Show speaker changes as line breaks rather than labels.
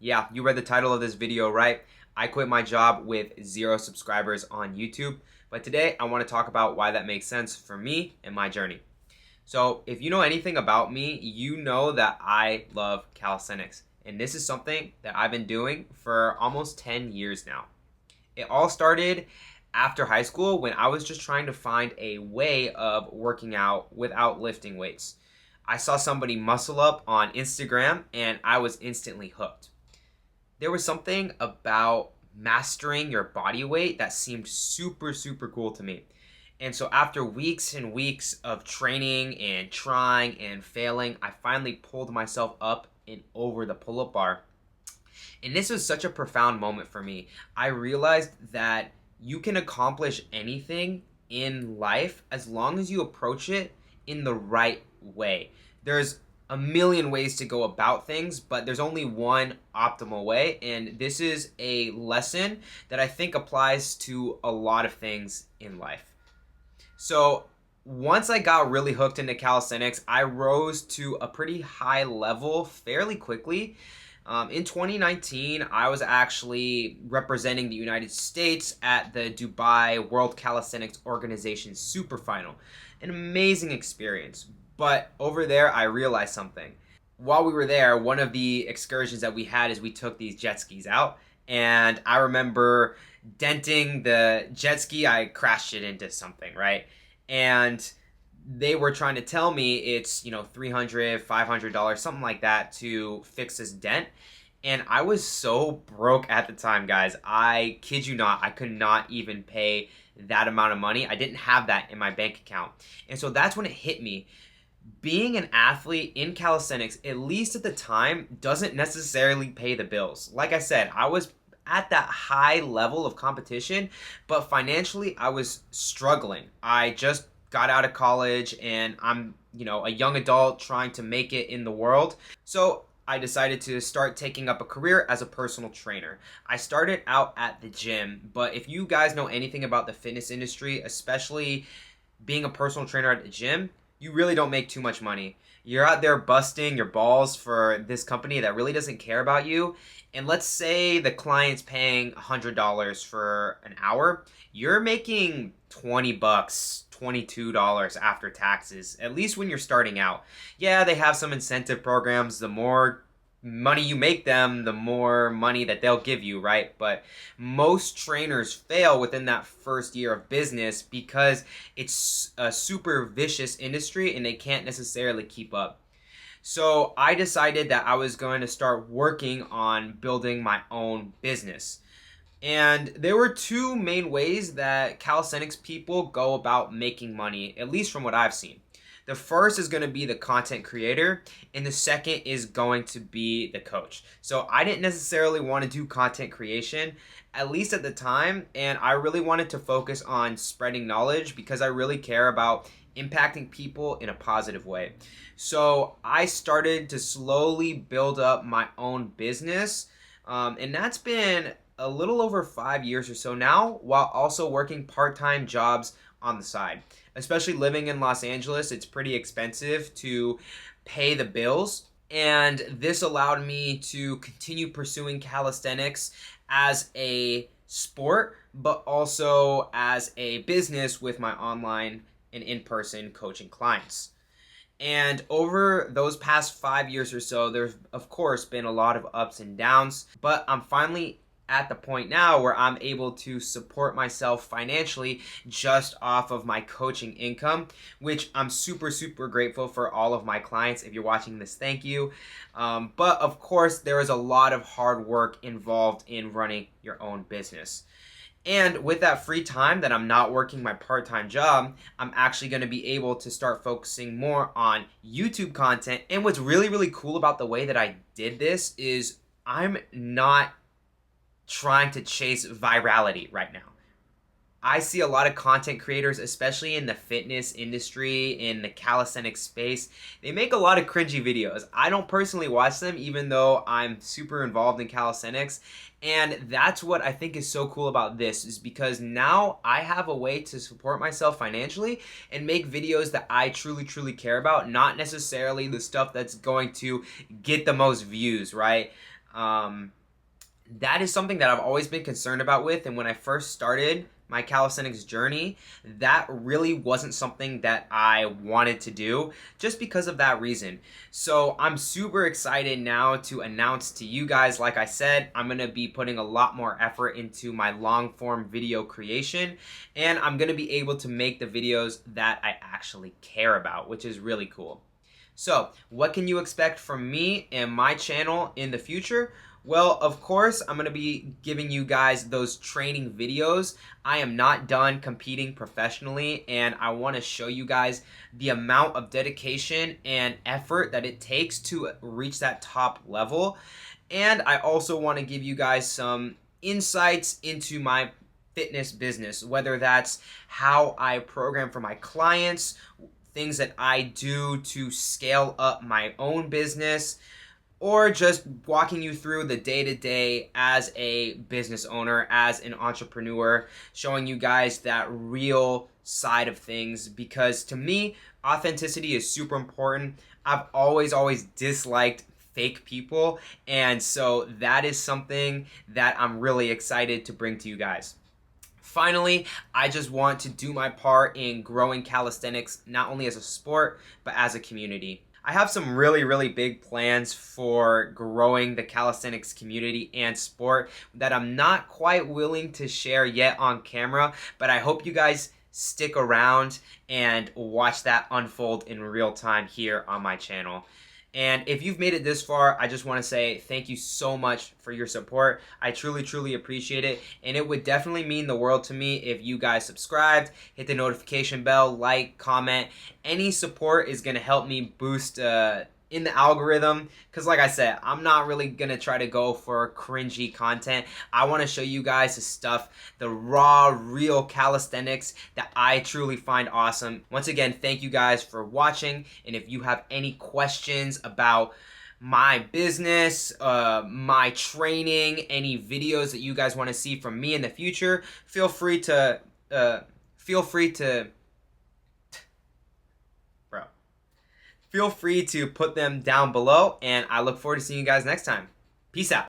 Yeah, you read the title of this video, right? I quit my job with 0 subscribers on YouTube, but today I want to talk about why that makes sense for me and my journey. So, if you know anything about me, you know that I love calisthenics, and this is something that I've been doing for almost 10 years now. It all started after high school when I was just trying to find a way of working out without lifting weights. I saw somebody muscle up on Instagram and I was instantly hooked. There was something about mastering your body weight that seemed super cool to me. And so after weeks and weeks of training and trying and failing, I finally pulled myself up and over the pull-up bar. And this was such a profound moment for me. I realized that you can accomplish anything in life as long as you approach it in the right way. There's a million ways to go about things, but there's only one optimal way. And this is a lesson that I think applies to a lot of things in life. So once I got really hooked into calisthenics, I rose to a pretty high level fairly quickly. In 2019, I was actually representing the United States at the Dubai World Calisthenics Organization Super Final. An amazing experience. But over there, I realized something. While we were there, one of the excursions that we had is we took these jet skis out. And I remember denting the jet ski. I crashed it into something, right? And they were trying to tell me it's, $300, $500, something like that to fix this dent. And I was so broke at the time, guys. I kid you not, I could not even pay that amount of money. I didn't have that in my bank account. And so that's when it hit me. Being an athlete in calisthenics, at least at the time, doesn't necessarily pay the bills. Like I said, I was at that high level of competition, but financially I was struggling. I just got out of college and I'm, a young adult trying to make it in the world. So I decided to start taking up a career as a personal trainer. I started out at the gym, but if you guys know anything about the fitness industry, especially being a personal trainer at the gym, you really don't make too much money. You're out there busting your balls for this company that really doesn't care about you. And let's say the client's paying $100 for an hour. You're making 20 bucks, $22 after taxes, at least when you're starting out. Yeah, they have some incentive programs. The more money you make them, the more money that they'll give you, right? But most trainers fail within that first year of business because it's a super vicious industry and they can't necessarily keep up. So I decided that I was going to start working on building my own business. And there were two main ways that calisthenics people go about making money, at least from what I've seen. The first is going to be the content creator, and the second is going to be the coach. So I didn't necessarily want to do content creation, at least at the time, and I really wanted to focus on spreading knowledge because I really care about impacting people in a positive way. So I started to slowly build up my own business, and that's been a little over 5 years or so now, while also working part-time jobs on the side. Especially living in Los Angeles, it's pretty expensive to pay the bills. And this allowed me to continue pursuing calisthenics as a sport, but also as a business with my online and in-person coaching clients. And over those past 5 years or so, there's of course been a lot of ups and downs, but I'm finally at the point now where I'm able to support myself financially just off of my coaching income, which I'm super grateful for all of my clients. If you're watching this, thank you. But of course, there is a lot of hard work involved in running your own business. And with that free time that I'm not working my part-time job, I'm actually going to be able to start focusing more on YouTube content. And what's really cool about the way that I did this is I'm not trying to chase virality right now. I see a lot of content creators, especially in the fitness industry, in the calisthenics space. They make a lot of cringy videos. I don't personally watch them, even though I'm super involved in calisthenics. And that's what I think is so cool about this, is because now I have a way to support myself financially and make videos that I truly care about, not necessarily the stuff that's going to get the most views, right? That is something that I've always been concerned about with. And when I first started my calisthenics journey, that really wasn't something that I wanted to do just because of that reason. So I'm super excited now to announce to you guys, like I said, I'm going to be putting a lot more effort into my long form video creation, and I'm going to be able to make the videos that I actually care about, which is really cool. So what can you expect from me and my channel in the future? Well, of course, I'm going to be giving you guys those training videos. I am not done competing professionally, and I want to show you guys the amount of dedication and effort that it takes to reach that top level. And I also want to give you guys some insights into my fitness business, whether that's how I program for my clients, things that I do to scale up my own business, or just walking you through the day-to-day as a business owner, as an entrepreneur, showing you guys that real side of things, because to me, authenticity is super important. I've always disliked fake people, and so that is something that I'm really excited to bring to you guys. Finally, I just want to do my part in growing calisthenics, not only as a sport, but as a community. I have some really big plans for growing the calisthenics community and sport that I'm not quite willing to share yet on camera, but I hope you guys stick around and watch that unfold in real time here on my channel. And if you've made it this far, I just want to say thank you so much for your support. I truly appreciate it. And it would definitely mean the world to me if you guys subscribed, hit the notification bell, like, comment. Any support is going to help me boost in the algorithm, because like I said, I'm not really gonna try to go for cringy content. I want to show you guys the stuff, the raw, real calisthenics that I truly find awesome. Once again, thank you guys for watching, and if you have any questions about my business, my training, any videos that you guys want to see from me in the future, feel free to Feel free to put them down below, and I look forward to seeing you guys next time. Peace out.